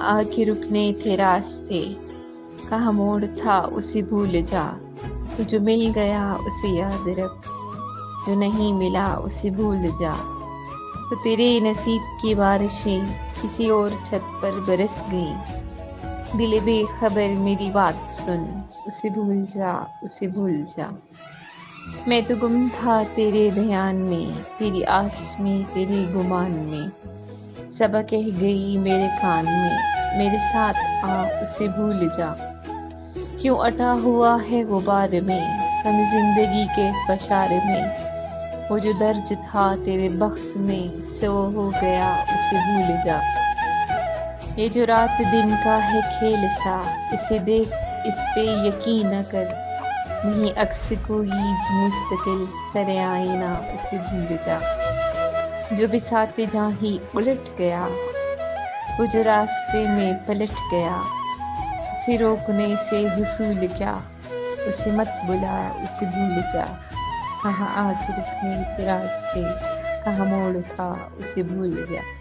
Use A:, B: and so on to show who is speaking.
A: आके रुकने थे रास्ते, कहाँ मोड़ था उसे भूल जा। तो जो मिल गया उसे याद रख, जो नहीं मिला उसे भूल जा। तो तेरे नसीब की बारिशें किसी और छत पर बरस गई। दिल बेखबर मेरी बात सुन, उसे भूल जा, उसे भूल जा। मैं तो गुम था तेरे ध्यान में, तेरी आस में, तेरे गुमान में। सबा कह गई मेरे कान में, मेरे साथ आ उसे भूल जा। क्यों अटा हुआ है गुबार में, हम जिंदगी के बशार में। वो जो दर्द था तेरे बख्त में, सो हो गया उसे भूल जा। ये जो रात दिन का है खेल सा, इसे देख इस पे यकीन न कर। नहीं अक्स कोई भी मुस्तकिल, सरे आईना उसे भूल जा। जो बिसाते जहाँ ही उलट गया, वो जो रास्ते में पलट गया। उसे रोकने से हुसूल क्या, उसे मत बुला, उसे भूल जा। कहाँ आके रुकने थे रास्ते, कहाँ मोड़ था उसे भूल जा।